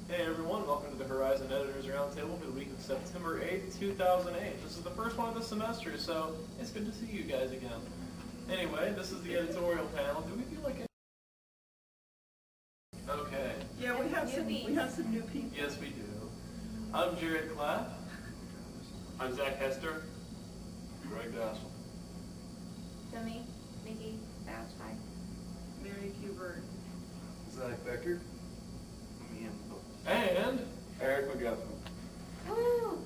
Hey everyone, welcome to the Horizon Editors Roundtable for the week of September 8th, 2008. This is the first one of the semester, so it's good to see you guys again. Anyway, this is the editorial panel. Do we feel like it? Okay. Yeah, we have some new people. Yes, we do. I'm Jared Clapp. I'm Zach Hester. Greg Dassel. Demi, Nikki, Batch, hi. Mary Hubert. Zach Becker. And Eric McGuffin. Woo!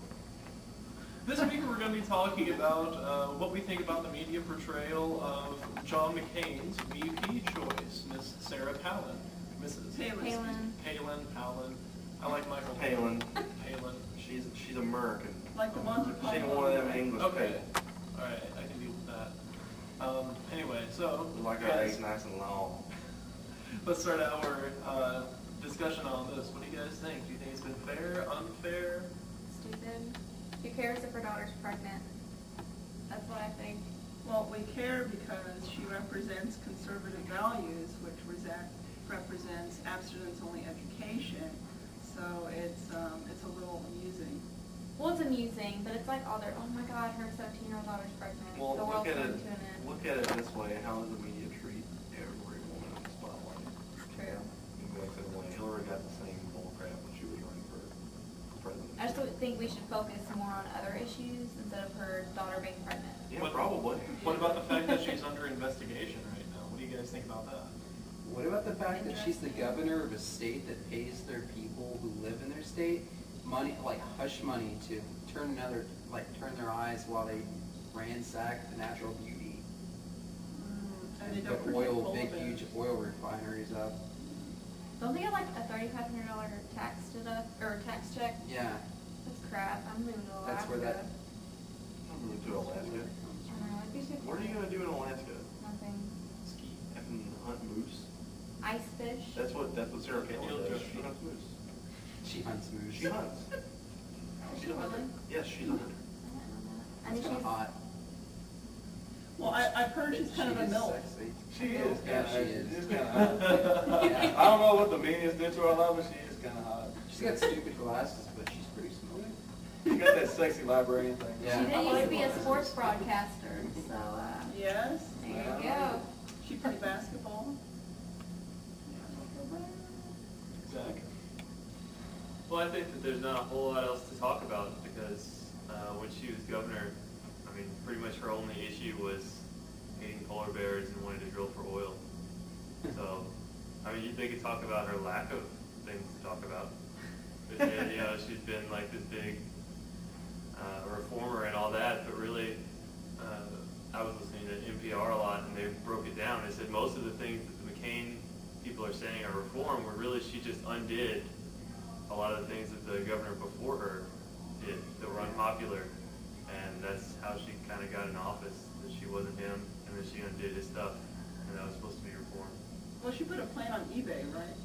this week we're going to be talking about what we think about the media portrayal of John McCain's VP choice, Miss Sarah Palin. Mrs. Palin. I like Michael Palin. Palin. She's American. Like the Monty She ain't Python. one of them English Okay. people. Alright, I can deal with that. Anyway, so We like our guys, eggs nice and long. let's start our discussion on this. What do you guys think? Do you think it's been fair, unfair? Stupid. Who cares if her daughter's pregnant? That's what I think. Well, we care because she represents conservative values, which represents abstinence-only education. So it's a little amusing. Well, it's amusing, but it's like all their, oh my god, her 17-year-old daughter's pregnant. Well, the look world's at coming it. to an end. Look at it this way: how does the media treat every woman in the spotlight? True. Hillary got the same bullcrap when she was running for president. I just don't think we should focus more on other issues instead of her daughter being pregnant. Yeah, What- probably. What about the fact that she's under investigation right now? What do you guys think about that? What about the fact that she's the governor of a state that pays their people who live in their state money, like hush money, to turn their eyes while they ransack the natural beauty, And they the don't protect oil, polar big bears. huge oil refineries up. Don't they get like a $3,500 tax check? Yeah, That's crap. I'm moving to Alaska. that's where that. I'm moving to Alaska. I don't know, it'd be too What are you gonna do in Alaska? Nothing. Ski. Effing hunt moose. Ice fish. That's what Sarah Palin You'll does. just- She hunts moose. She hunts moose. She hunts. Is she She's a hunter. really? Yes, she's a hunter. I didn't know that. I It's knew kind of she's hot. Well, I've heard she's kind of a She is MILF. sexy. She is. Yeah, she is. She's kind of hot. Yeah. I don't know what the media's did to her love, but she is kind of hot. She's got stupid glasses, but she's pretty smooth. She got that sexy librarian thing. She Yeah. did used to be a sports broadcaster, so Yes. there you go. She played basketball. Zach? Well, I think that there's not a whole lot else to talk about because when she was governor, I mean, pretty much her only issue was hating polar bears and wanting to drill for oil. So, I mean, they could talk about her lack of things to talk about. But yeah, she's been like this big reformer and all that, but really, I was listening to NPR a lot and they broke it down. They said most of the things that the McCain people are saying are reform were really she just undid a lot of the things that the governor before her did that were unpopular, and that's how she kind of got in office, that she wasn't him, and then she undid his stuff, and that was supposed to be reform. Well, she put a plane on eBay, right?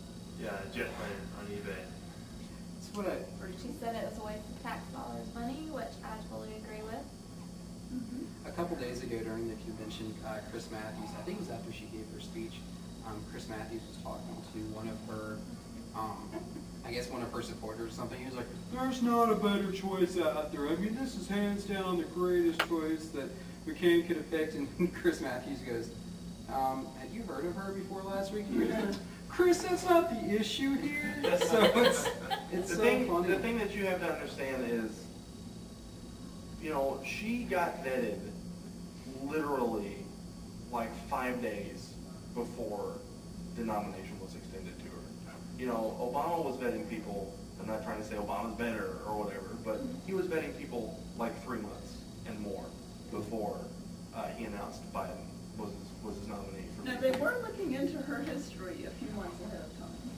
Yeah, a jet plane on eBay. That's what I. She said it was a waste of tax dollars money, which I totally agree with. A couple days ago during the convention, Chris Matthews, I think it was after she gave her speech, Chris Matthews was talking to one of her, I guess one of her supporters or something. He was like, there's not a better choice out there. I mean, this is hands down the greatest choice that McCain could have picked. And Chris Matthews goes, had you heard of her before last week? He goes, Chris, that's not the issue here. So it's so funny. The thing that you have to understand is, you know, she got vetted literally like 5 days before the nomination was extended to her. You know, Obama was vetting people. I'm not trying to say Obama's better or whatever, but he was vetting people like 3 months and more before he announced Biden was his nominee. Now, they were looking into her history a few months ahead of time,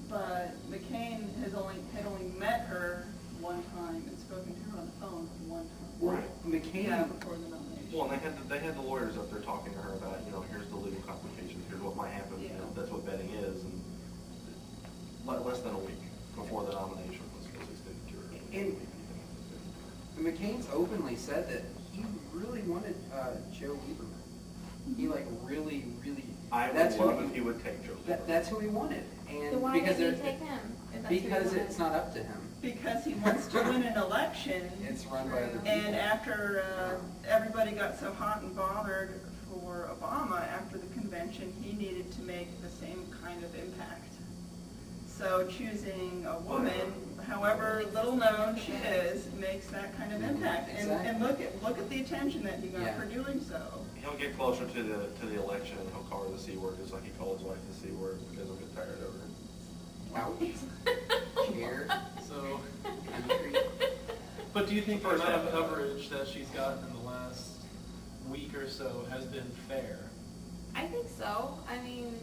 but McCain had only met her one time and spoken to her on the phone one time. Right. McCain. Yeah, before the nomination. Well, and they had the lawyers up there talking to her about, you know, here's the legal complications, here's what might happen, you know, that's what vetting is, and less than a week before the nomination was extended to her. And McCain's openly said that he really wanted Joe Lieberman. He like really I would That's love who- if he would take Joe. That's who he wanted, and Then why because didn't they're- you take him? If that's who you because wanted? it's not up to him. Because he wants to win an election. It's run by other people. And after everybody got so hot and bothered for Obama after the convention, he needed to make the same kind of impact. So choosing a woman, however little known she is, makes that kind of impact. And look at the attention that he got for doing so. He'll get closer to the election and he'll call her the C word, just like he called his wife the C word, because he'll get tired of her. Ouch. Chair. So, Country. but do you think the amount of coverage that she's gotten in the last week or so has been fair? I think so. I mean,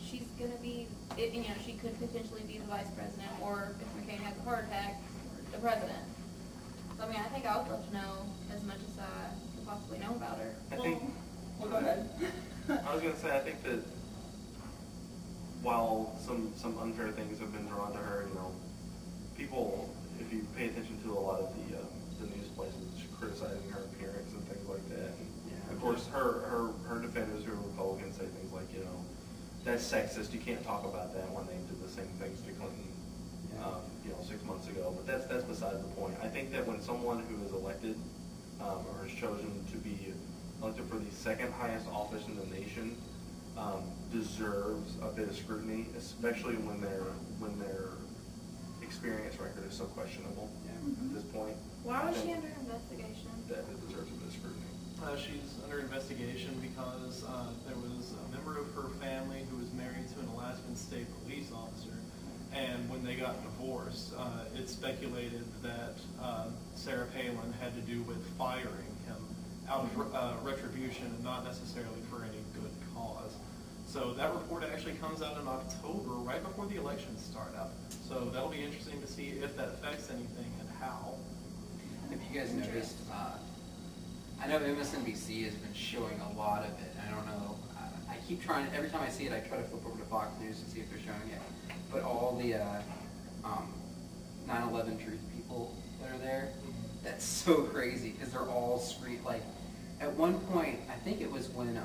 she's gonna be, you know, she could potentially be the vice president, or if McCain has a heart attack, the president. So, I mean, I think I would love to know as much as I could possibly know about her. I think, Well, go ahead. I was gonna say, I think that while some unfair things have been drawn to her, you know, people, if you pay attention to a lot of the news places, criticizing her appearance and things like that. And of course, her defenders who are Republicans say things like, you know, that's sexist. You can't talk about that when they did the same things to Clinton, you know, 6 months ago. But that's beside the point. I think that when someone who is elected or is chosen to be elected for the second highest office in the nation deserves a bit of scrutiny, especially when their experience record is so questionable at this point. Why was I she think under investigation? that it deserves a bit of scrutiny. She's under investigation because there was a member of her family who was married to an Alaskan state police officer, and when they got divorced, it's speculated that Sarah Palin had to do with firing him out of retribution and not necessarily for any good cause. So that report actually comes out in October, right before the elections start up. So that'll be interesting to see if that affects anything and how. Have you guys noticed, I know MSNBC has been showing a lot of it. I don't know, I keep trying, every time I see it, I try to flip over to Fox News to see if they're showing it. But all the 9/11 truth people that are there, that's so crazy, because they're all screaming, like, at one point, I think it was when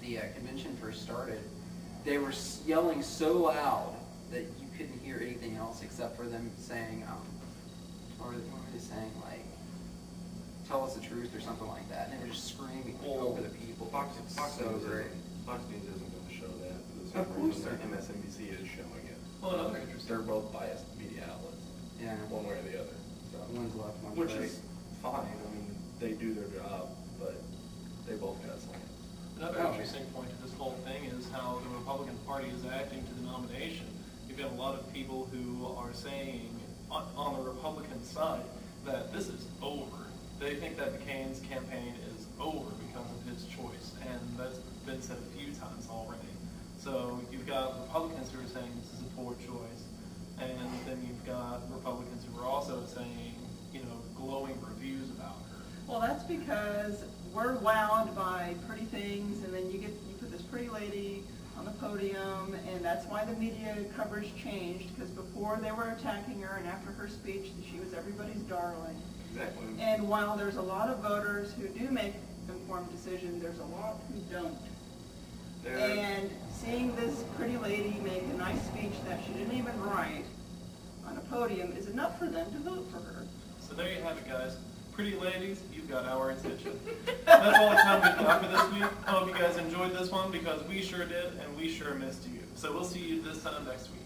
the convention first started, they were yelling so loud that you couldn't hear anything else except for them saying, what were they saying, like, tell us the truth or something like that, and they were just screaming over the people. Fox It's News so great. Fox News isn't going to show that for the Of same course reason that they're not. MSNBC is showing it. Well, another interesting. They're both biased media outlets, Yeah, one way or the other. So. one's left, one's Which right. is fine. I mean, they do their job, but they both got slammed. Another Oh. interesting point to this whole thing is how the Republican Party is acting to the nomination. You've got a lot of people who are saying on the Republican side that this is over. They think that McCain's campaign is over because of his choice, and that's been said a few times already. So you've got Republicans who are saying this is a poor choice, and then you've got Republicans who are also saying, you know, glowing reviews about her. Well, that's because we're wowed by pretty things, and then you put this pretty lady on the podium, and that's why the media coverage changed, because before they were attacking her, and after her speech, she was everybody's darling. Exactly. And while there's a lot of voters who do make informed decisions, there's a lot who don't. And seeing this pretty lady make a nice speech that she didn't even write on a podium is enough for them to vote for her. So there you have it, guys. Pretty ladies, you've got our attention. That's all the time we've got for this week. I hope you guys enjoyed this one, because we sure did, and we sure missed you. So we'll see you this time next week.